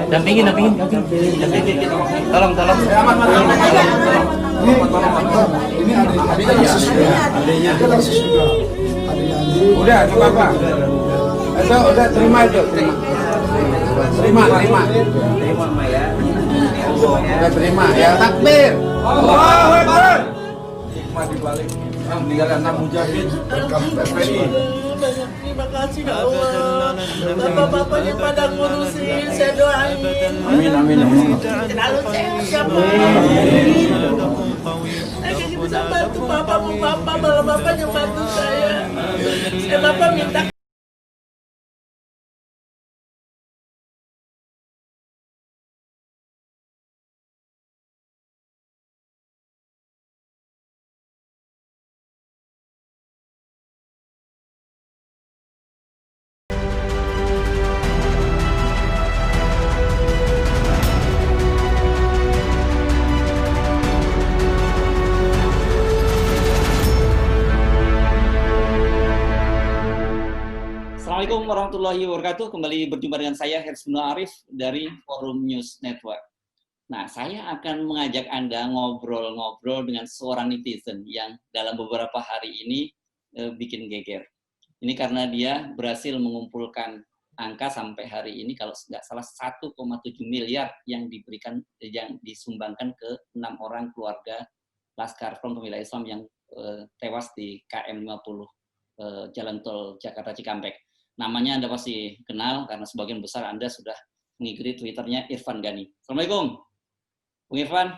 Dampingin. Tolong. Ini adanya juga. Udah, nggak apa-apa. Itu udah terima. Udah terima ya, takbir. Allahu Akbar. Hikmah di balik meninggalkan 6 mujahid FPI. Terima kasih ya Allah. Bapak-bapaknya pada ngurusin, saya doain. Amin. Selalu sehat. Saya bisa bantu bapak, malah bapaknya bantu saya. Bapak minta. Assalamualaikum warahmatullahi wabarakatuh. Kembali berjumpa dengan saya Hersno Arif dari Forum News Network. Nah, saya akan mengajak Anda ngobrol-ngobrol dengan seorang netizen yang dalam beberapa hari ini bikin geger. Ini karena dia berhasil mengumpulkan angka sampai hari ini kalau nggak salah 1,7 miliar yang disumbangkan ke 6 orang keluarga Laskar Front Pembela Islam yang tewas di KM 50 Jalan Tol Jakarta Cikampek. Namanya Anda pasti kenal karena sebagian besar Anda sudah mengikuti Twitternya Irfan Gani. Assalamualaikum, Bung Irfan.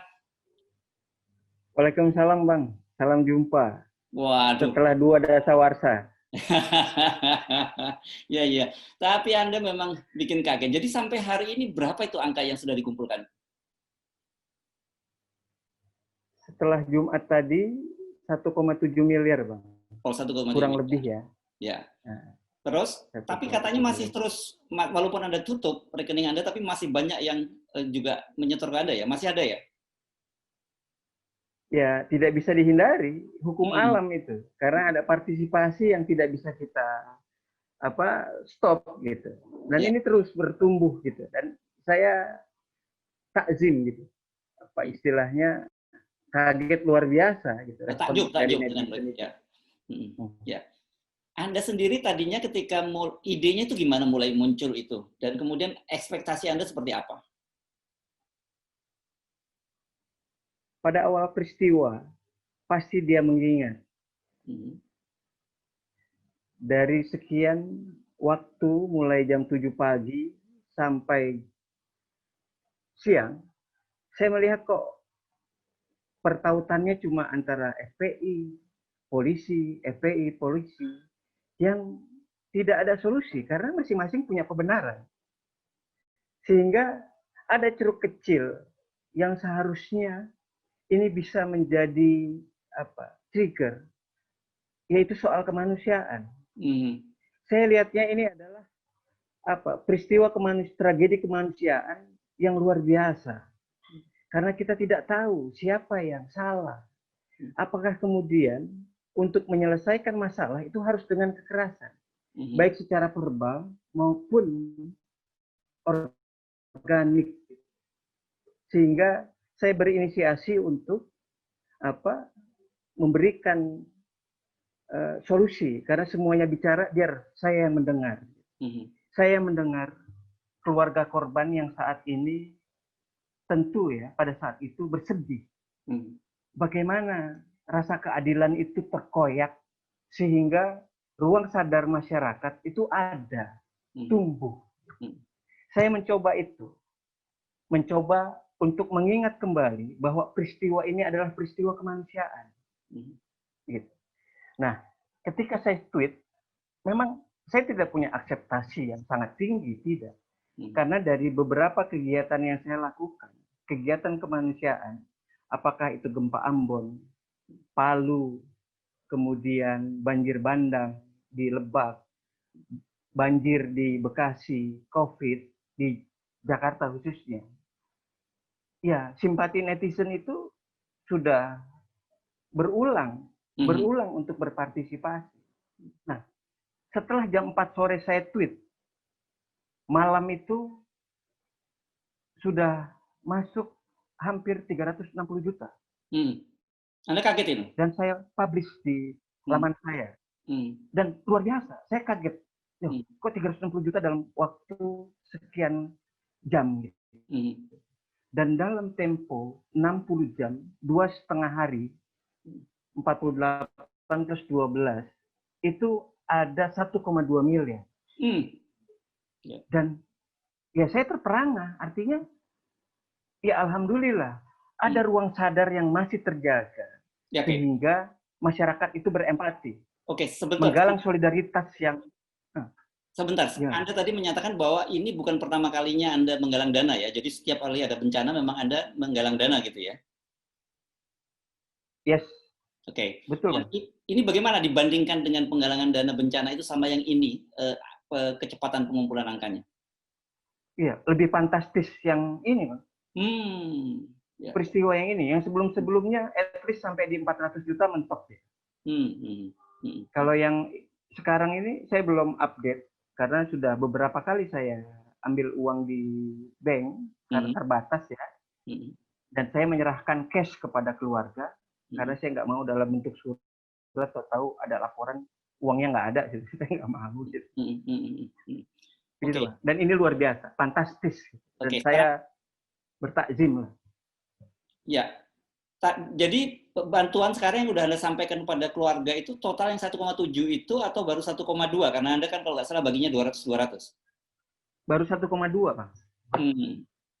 Waalaikumsalam, Bang. Salam jumpa. Waduh. Setelah 2 dasawarsa. Ya. Tapi Anda memang bikin kaget. Jadi sampai hari ini berapa itu angka yang sudah dikumpulkan? Setelah Jumat tadi 1,7 miliar, Bang. Oh, 1,7 kurang miliar. Lebih ya. Ya. Nah, Terus, tapi katanya masih terus, walaupun Anda tutup rekening Anda, tapi masih banyak yang juga menyetor ke Anda ya? Masih ada ya? Ya, tidak bisa dihindari. Hukum alam itu. Karena ada partisipasi yang tidak bisa kita stop gitu. Dan ini terus bertumbuh gitu. Dan saya takzim gitu. Apa istilahnya, kaget luar biasa gitu. Takjub dengan baik. Ya. Anda sendiri tadinya ketika idenya itu gimana mulai muncul itu? Dan kemudian ekspektasi Anda seperti apa? Pada awal peristiwa, pasti dia mengingat. Dari sekian waktu, mulai jam 7 pagi sampai siang, saya melihat kok pertautannya cuma antara FPI, polisi, FPI, polisi, yang tidak ada solusi karena masing-masing punya kebenaran. Sehingga ada ceruk kecil yang seharusnya ini bisa menjadi trigger, yaitu soal kemanusiaan. Saya lihatnya ini adalah peristiwa tragedi kemanusiaan yang luar biasa. Karena kita tidak tahu siapa yang salah. Apakah kemudian untuk menyelesaikan masalah itu harus dengan kekerasan, baik secara verbal maupun organik. Sehingga saya berinisiasi untuk memberikan solusi, karena semuanya bicara biar saya yang mendengar. Saya mendengar keluarga korban yang saat ini tentu ya pada saat itu bersedih. Bagaimana rasa keadilan itu terkoyak sehingga ruang sadar masyarakat itu ada, tumbuh. Saya mencoba untuk mengingat kembali bahwa peristiwa ini adalah peristiwa kemanusiaan. Gitu. Nah, ketika saya tweet, memang saya tidak punya akseptasi yang sangat tinggi, tidak. Karena dari beberapa kegiatan yang saya lakukan, kegiatan kemanusiaan, apakah itu gempa Ambon, Palu, kemudian banjir bandang di Lebak, banjir di Bekasi, COVID di Jakarta khususnya. Ya, simpati netizen itu sudah berulang untuk berpartisipasi. Nah, Setelah jam 4 sore saya tweet, malam itu sudah masuk hampir 360 juta. Anda kaget ini? Dan saya publish di laman saya. Dan luar biasa, saya kaget. Kok 360 juta dalam waktu sekian jam? Dan dalam tempo 60 jam, 2,5 hari, 48 plus 12, itu ada 1,2 miliar. Dan ya saya terperangah, artinya ya alhamdulillah ada ruang sadar yang masih terjaga. Sehingga masyarakat itu berempati. Sebentar. Menggalang solidaritas yang... Sebentar, Anda tadi menyatakan bahwa ini bukan pertama kalinya Anda menggalang dana ya, jadi setiap kali ada bencana memang Anda menggalang dana gitu ya? Yes. Betul. Nah, ini bagaimana dibandingkan dengan penggalangan dana bencana itu sama yang ini, kecepatan pengumpulan angkanya? Iya, lebih fantastis yang ini, Bang. Peristiwa yang ini, yang sebelum-sebelumnya at least sampai di 400 juta mentok ya. Kalau yang sekarang ini saya belum update, karena sudah beberapa kali saya ambil uang di bank karena terbatas ya, dan saya menyerahkan cash kepada keluarga karena saya nggak mau dalam bentuk surat atau tahu ada laporan uangnya nggak ada, saya nggak mau gitu. Dan ini luar biasa, fantastis, dan saya bertakzim lah. Ya, jadi bantuan sekarang yang udah Anda sampaikan kepada keluarga itu total yang 1,7 itu atau baru 1,2? Karena Anda kan kalau nggak salah baginya 200-200. Baru 1,2, Pak.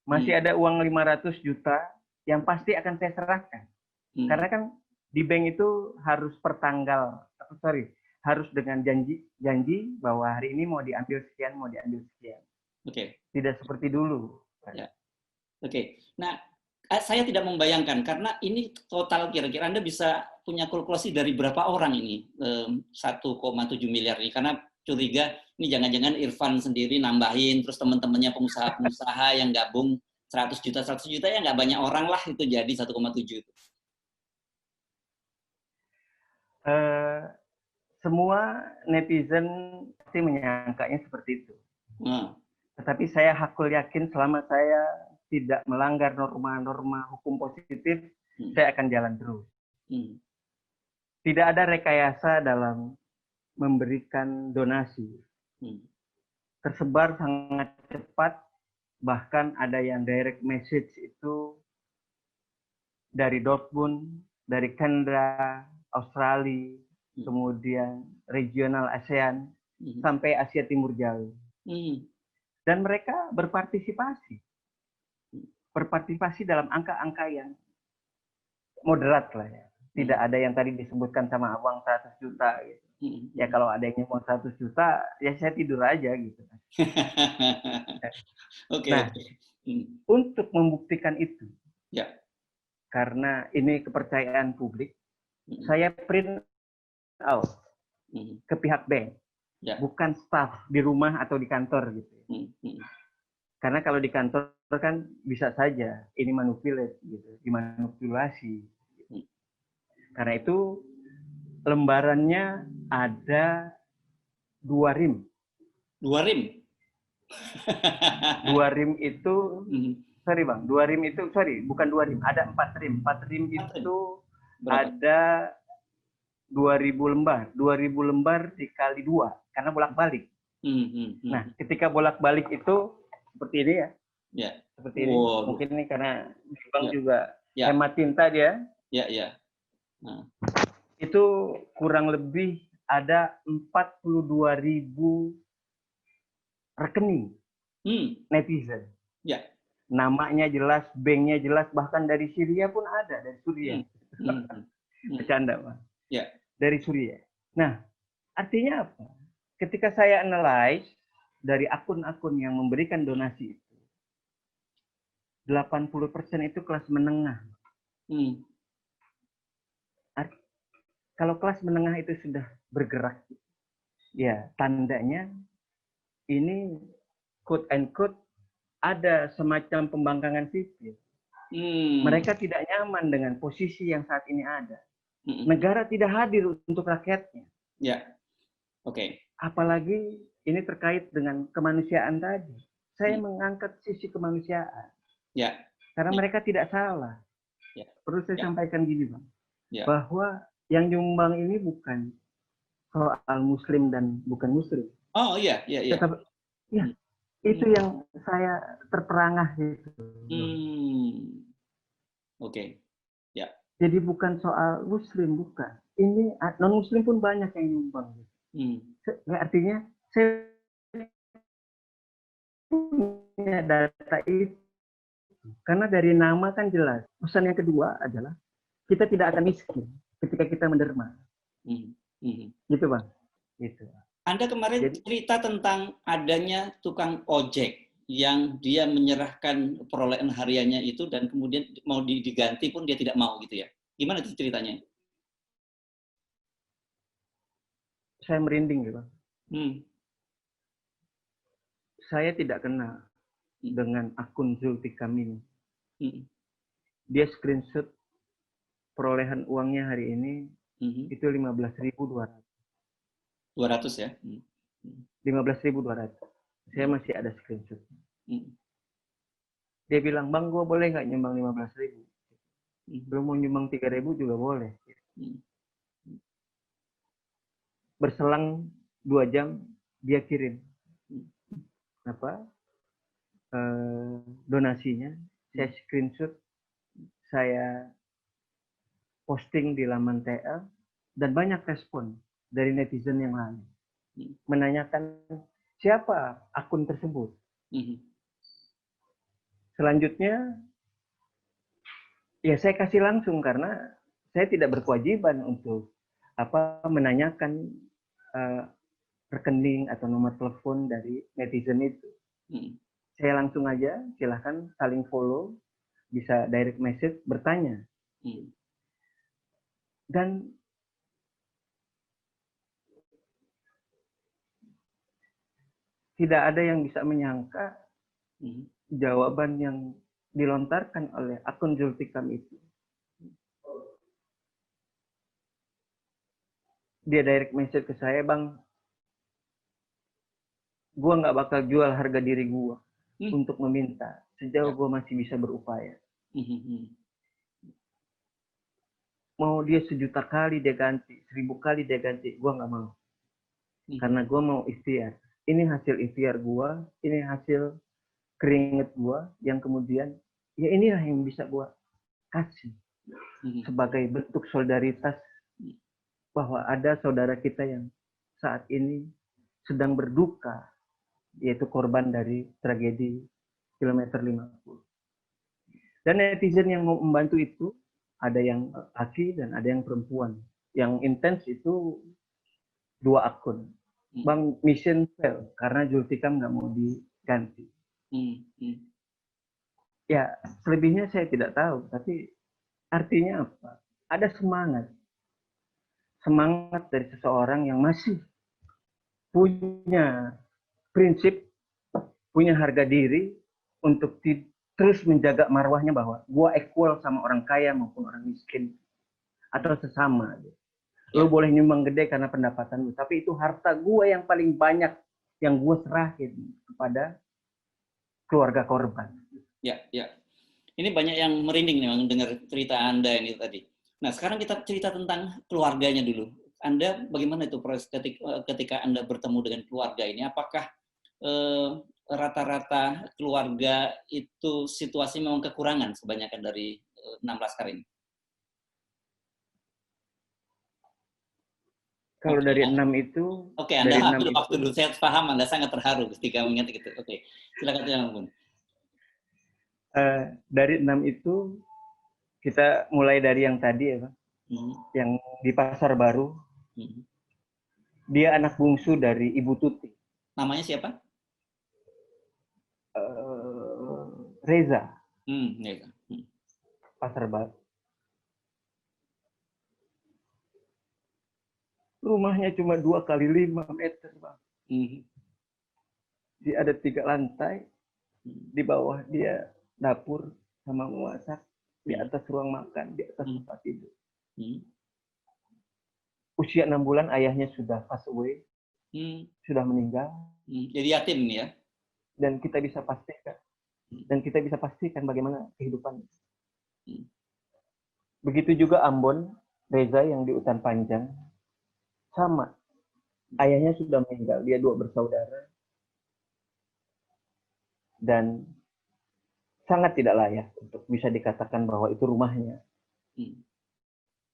Masih ada uang 500 juta yang pasti akan saya serahkan. Karena kan di bank itu harus harus dengan janji bahwa hari ini mau diambil sekian, mau diambil sekian. Tidak seperti dulu. Ya. Nah, saya tidak membayangkan, karena ini total kira-kira Anda bisa punya kalkulasi dari berapa orang ini 1,7 miliar ini, karena curiga ini jangan-jangan Irfan sendiri nambahin, terus teman-temannya pengusaha-pengusaha yang gabung 100 juta ya nggak banyak orang lah itu jadi 1,7 itu. Semua netizen pasti menyangkanya seperti itu. Tetapi saya hakul yakin selama saya tidak melanggar norma-norma hukum positif, saya akan jalan terus. Tidak ada rekayasa dalam memberikan donasi. Tersebar sangat cepat, bahkan ada yang direct message itu dari Dortmund, dari Canada, Australia, kemudian regional ASEAN, sampai Asia Timur Jauh. Dan mereka berpartisipasi dalam angka-angka yang moderat lah ya. Tidak ada yang tadi disebutkan sama Abang 100 juta gitu. Ya kalau ada yang mau 100 juta, ya saya tidur aja gitu. Untuk membuktikan itu, karena ini kepercayaan publik, saya print out ke pihak bank, bukan staff di rumah atau di kantor gitu. Karena kalau di kantor kan bisa saja ini manipulasi gitu, dimanipulasi. Karena itu lembarannya ada 2 rim. 2 rim? 2 rim itu, sorry Bang, 2 rim itu, bukan 2 rim, ada 4 rim. 4 rim itu ada 2.000 lembar. 2.000 lembar dikali 2, karena bolak-balik. Nah, ketika bolak-balik itu seperti ini ya. Seperti ini. Mungkin ini karena Bang juga hemat tinta dia. Itu kurang lebih ada 42.000 rekening netizen. Namanya jelas, banknya jelas, bahkan dari Syria pun ada, dari Suriah. Bercanda, Pak. Dari Suriah. Nah, artinya apa? Ketika saya analyze dari akun-akun yang memberikan donasi itu, 80% itu kelas menengah. Kalau kelas menengah itu sudah bergerak, ya tandanya ini quote and quote ada semacam pembangkangan sipil. Mereka tidak nyaman dengan posisi yang saat ini ada. Negara tidak hadir untuk rakyatnya. apalagi ini terkait dengan kemanusiaan tadi. Saya mengangkat sisi kemanusiaan. Ya. Karena mereka tidak salah. Ya. Perlu saya sampaikan gini, Bang. Ya. Bahwa yang nyumbang ini bukan soal Muslim dan bukan Muslim. Oh iya, iya, iya. Tetap, ya, itu yang saya terperangah gitu. Oke. Ya. Jadi bukan soal Muslim, bukan. Ini non-Muslim pun banyak yang nyumbang. Artinya saya punya data itu. Karena dari nama kan jelas. Pesan yang kedua adalah kita tidak akan miskin ketika kita menderma. Gitu, Bang. Gitu. Anda kemarin cerita tentang adanya tukang ojek yang dia menyerahkan perolehan hariannya itu dan kemudian mau diganti pun dia tidak mau gitu ya. Gimana itu ceritanya? Saya merinding gitu. Saya tidak kenal dengan akun Zulfikam ini. Dia screenshot perolehan uangnya hari ini itu 15.200. 200 ya? 15.200. Saya masih ada screenshot. Dia bilang, Bang, gue boleh nggak nyumbang 15.000? Belum mau nyumbang 3.000 juga boleh. Berselang 2 jam, dia kirim donasinya. Saya screenshot, saya posting di laman TL, dan banyak respon dari netizen yang lain. Menanyakan siapa akun tersebut. Selanjutnya, ya saya kasih langsung karena saya tidak berkewajiban untuk menanyakan rekening atau nomor telepon dari netizen itu. Saya langsung aja, silahkan saling follow, bisa direct message, bertanya. Dan tidak ada yang bisa menyangka jawaban yang dilontarkan oleh akun Zulfikam itu. Dia direct message ke saya, Bang, gua nggak bakal jual harga diri gua untuk meminta sejauh gua masih bisa berupaya. Mau dia 1.000.000 kali dia ganti, 1.000 kali dia ganti, gua nggak mau. Karena gua mau ikhtiar. Ini hasil ikhtiar gua, ini hasil keringet gua yang kemudian ya inilah yang bisa gua kasih sebagai bentuk solidaritas bahwa ada saudara kita yang saat ini sedang berduka, yaitu korban dari tragedi kilometer 50. Dan netizen yang mau membantu itu ada yang laki dan ada yang perempuan. Yang intens itu 2 akun. Bang, mission fail karena Zulfikam nggak mau diganti. Ya, selebihnya saya tidak tahu, tapi artinya apa? Ada semangat dari seseorang yang masih punya prinsip, punya harga diri untuk terus menjaga marwahnya bahwa gua equal sama orang kaya maupun orang miskin atau sesama. Lo boleh nyumbang gede karena pendapatan lu, tapi itu harta gua yang paling banyak yang gua serahin kepada keluarga korban. Ya. Ini banyak yang merinding nih Bang dengar cerita Anda ini tadi. Nah, sekarang kita cerita tentang keluarganya dulu. Anda bagaimana itu proses ketika Anda bertemu dengan keluarga ini? Apakah rata-rata keluarga itu situasi memang kekurangan kebanyakan dari 6 laskar ini? Kalau dari 6 itu... Oke, Anda ambil waktu dulu. Saya paham Anda sangat terharu ketika mengingat gitu. Oke, silakan Bang. Dari 6 itu, kita mulai dari yang tadi ya Bang. Yang di Pasar Baru. Dia anak bungsu dari Ibu Tuti. Namanya siapa? Reza. Reza. Pasar Baru. Rumahnya cuma 2 kali 5 meter, Bang. Dia ada 3 lantai. Di bawah dia dapur sama masak. Di atas ruang makan, di atas tempat tidur. Usia 6 bulan ayahnya sudah pass away. sudah meninggal. Jadi yatim ya. Dan kita bisa pastikan bagaimana kehidupan. Begitu juga Ambon, Reza yang di Utan Panjang, sama. Ayahnya sudah meninggal, dia 2 bersaudara. Dan sangat tidak layak untuk bisa dikatakan bahwa itu rumahnya.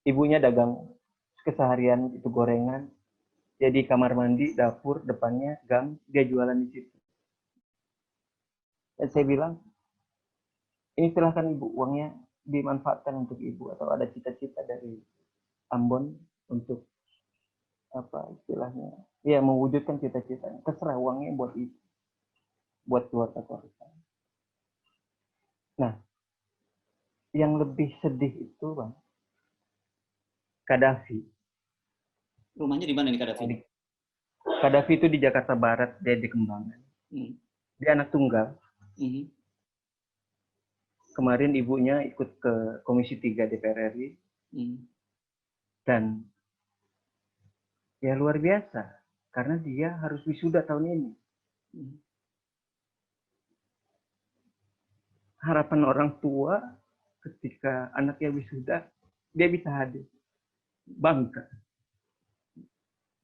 Ibunya dagang keseharian itu gorengan, jadi kamar mandi, dapur, depannya gang, dia jualan di situ. Dan saya bilang, ini silahkan ibu, uangnya dimanfaatkan untuk ibu, atau ada cita-cita dari Ambon untuk apa istilahnya, ya mewujudkan cita-citanya, terserah, uangnya buat ibu, buat keluarga. Nah, yang lebih sedih itu Bang, Qaddafi. Rumahnya di mana nih Qaddafi? Qaddafi itu di Jakarta Barat, dia di Kembangan. Dia anak tunggal. Kemarin ibunya ikut ke Komisi 3 DPR RI. Dan ya luar biasa, karena dia harus wisuda tahun ini. Harapan orang tua ketika anaknya wisuda, dia bisa hadir. Bangga.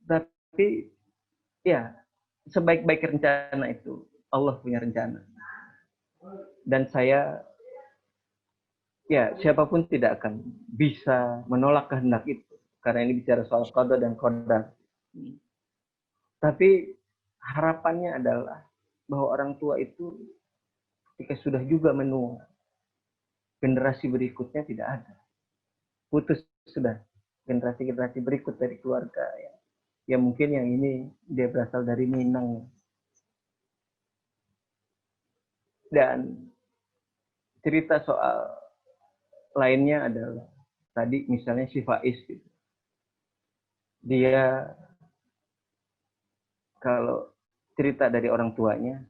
Tapi ya, sebaik-baik rencana itu, Allah punya rencana. Dan saya, ya siapapun tidak akan bisa menolak kehendak itu. Karena ini bicara soal qada dan qadar. Tapi harapannya adalah bahwa orang tua itu ketika sudah juga menua, generasi berikutnya tidak ada. Putus sudah generasi-generasi berikut dari keluarga ya. Ya mungkin yang ini dia berasal dari Minang. Dan cerita soal lainnya adalah tadi misalnya si Faiz gitu. Dia kalau cerita dari orang tuanya,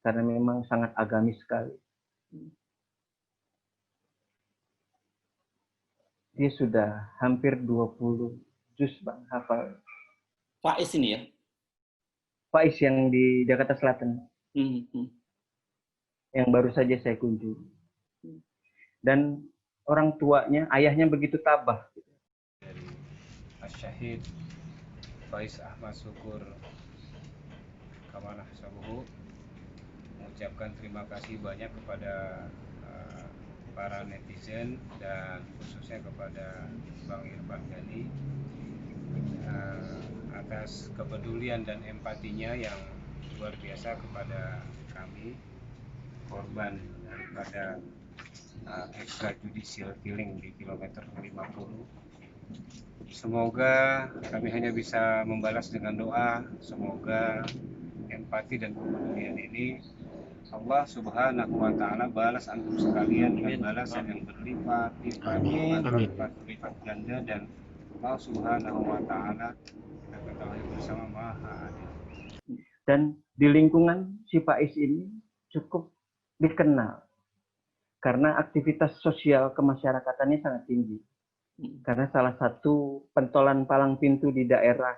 karena memang sangat agamis sekali. Dia sudah hampir 20 juz Bang, hafal. Faiz ini ya? Faiz yang di Jakarta Selatan. Yang baru saja saya kunjungi. Dan orang tuanya, ayahnya begitu tabah. Dari Asy-Syahid Faiz Ahmad Syukur Kamanah Sabuhu mengucapkan terima kasih banyak kepada para netizen dan khususnya kepada Bang Irfan Ghani atas kepedulian dan empatinya yang luar biasa kepada kami, korban daripada extrajudicial killing di kilometer 50. Semoga kami hanya bisa membalas dengan doa, semoga empati dan kepedulian ini Allah Subhanahu wa Ta'ala balas antum sekalian dengan balasan yang berlipat, lipat ganda, dan Allah Subhanahu wa Ta'ala kita ketahui bersama Maha Adil. Dan di lingkungan si Faiz ini cukup dikenal karena aktivitas sosial kemasyarakatannya sangat tinggi. Karena salah satu pentolan palang pintu di daerah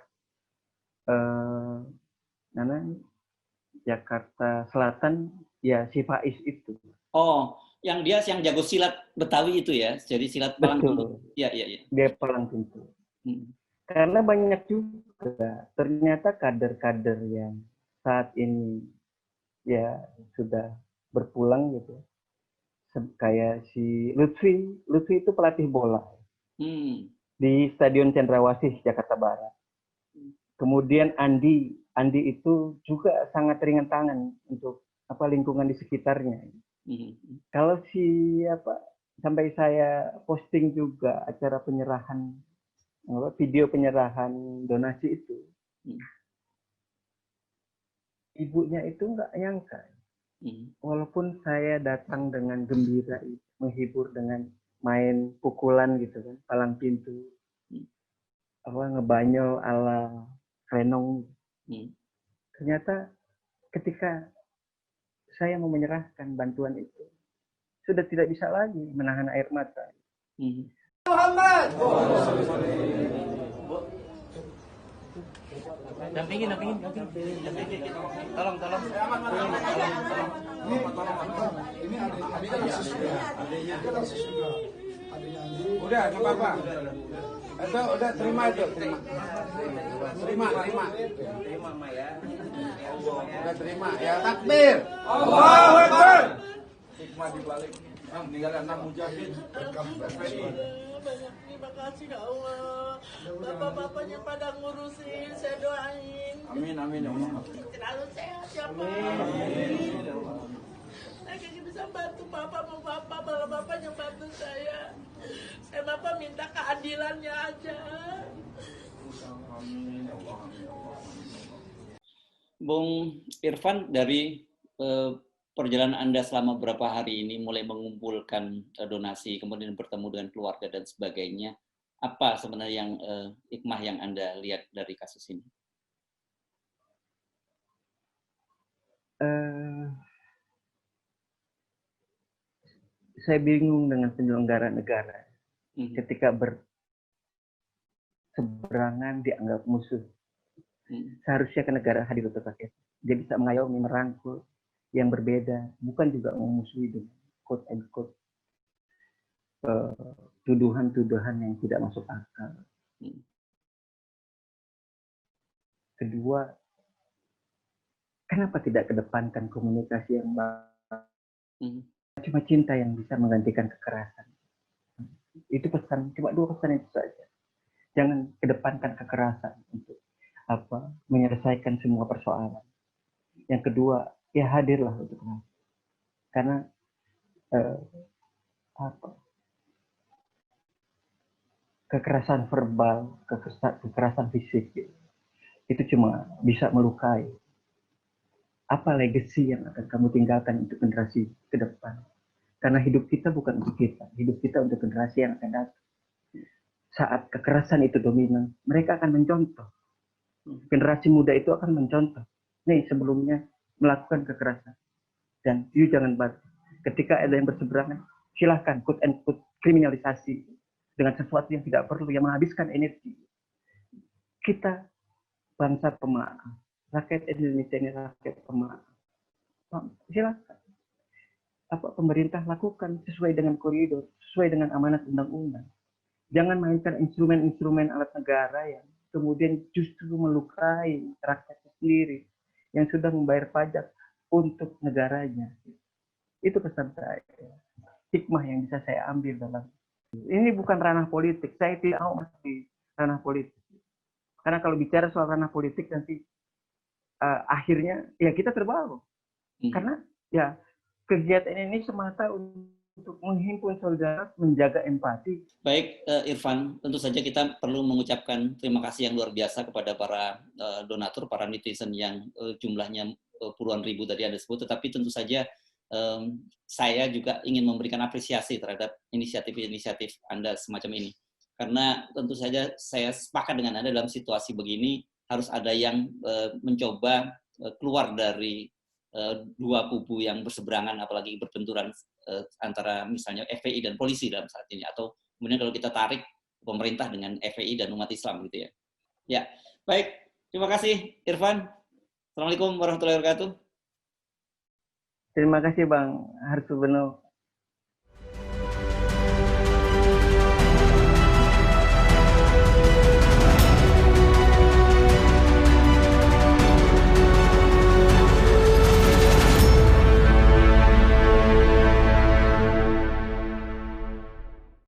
Jakarta Selatan ya si Faiz itu. Oh, yang jago silat Betawi itu ya, jadi silat palang pintu. Iya. Dia palang pintu. Karena banyak juga ternyata kader-kader yang saat ini ya sudah berpulang gitu. Kayak si Lutfi itu pelatih bola di Stadion Cendrawasih Jakarta Barat. Kemudian Andi itu juga sangat ringan tangan untuk lingkungan di sekitarnya. Kalau sampai saya posting juga acara penyerahan video penyerahan donasi itu, ibunya itu nggak nyangka. Walaupun saya datang dengan gembira, menghibur dengan main pukulan gitu kan, palang pintu, ngebanyol ala renong. Ternyata ketika saya mau menyerahkan bantuan itu, sudah tidak bisa lagi menahan air mata. Muhammad. Dampingin. Tolong. Ini adiknya. Udah, nggak apa-apa. Itu udah terima. Udah terima ya, takbir. Allahu Akbar. Hikmah di balik meninggalkan 6 mujahid FPI. Banyak terima kasih ya Allah. Bapak-bapaknya pada ngurusin, saya doain. Amin ya Allah. Selalu sehat ya Pak. Saya kayaknya bisa bantu bapak, kalau bapaknya bantu saya. Saya bapak minta keadilannya aja. Bung Irfan, dari perjalanan Anda selama beberapa hari ini mulai mengumpulkan donasi, kemudian bertemu dengan keluarga dan sebagainya, apa sebenarnya yang hikmah yang Anda lihat dari kasus ini? Saya bingung dengan penyelenggara negara ketika berseberangan dianggap musuh. Seharusnya kan negara hadir untuk rakyat. Dia bisa mengayomi, merangkul yang berbeda, bukan juga memusuhi dengan quote and quote tuduhan-tuduhan yang tidak masuk akal. Kedua, kenapa tidak kedepankan komunikasi yang baik? Cuma cinta yang bisa menggantikan kekerasan. Itu pesan, cuma 2 pesan itu saja. Jangan kedepankan kekerasan untuk menyelesaikan semua persoalan. Yang kedua, ya hadirlah untuk rakyat. Karena kekerasan verbal, kekerasan fisik itu cuma bisa melukai. Apa legacy yang akan kamu tinggalkan untuk generasi ke depan? Karena hidup kita bukan untuk kita, hidup kita untuk generasi yang akan datang. Saat kekerasan itu dominan, mereka akan mencontoh. Generasi muda itu akan mencontoh. Nih, sebelumnya melakukan kekerasan. Dan you jangan bantu. Ketika ada yang berseberangan, silahkan quote and quote kriminalisasi dengan sesuatu yang tidak perlu, yang menghabiskan energi. Kita bangsa pemaaf. Rakyat Indonesia ini rakyat pemaaf. Silakan. Pemerintah lakukan sesuai dengan koridor, sesuai dengan amanat undang-undang. Jangan mainkan instrumen-instrumen alat negara yang kemudian justru melukai rakyat sendiri yang sudah membayar pajak untuk negaranya. Itu pesan saya. Hikmah yang bisa saya ambil dalam ini bukan ranah politik. Saya tidak mau masuk di ranah politik. Karena kalau bicara soal ranah politik nanti akhirnya ya kita terbawa. Karena ya kegiatan ini semata untuk menghimpun saudara, menjaga empati. Baik, Irfan, tentu saja kita perlu mengucapkan terima kasih yang luar biasa kepada para donatur, para netizen yang jumlahnya puluhan ribu tadi Anda sebut, tetapi tentu saja saya juga ingin memberikan apresiasi terhadap inisiatif-inisiatif Anda semacam ini. Karena tentu saja saya sepakat dengan Anda dalam situasi begini, harus ada yang mencoba keluar dari dua kubu yang berseberangan, apalagi berbenturan antara misalnya FPI dan polisi dalam saat ini, atau kemudian kalau kita tarik pemerintah dengan FPI dan umat Islam gitu ya. Ya, baik. Terima kasih Irfan. Assalamualaikum warahmatullahi wabarakatuh. Terima kasih Bang Harsubono.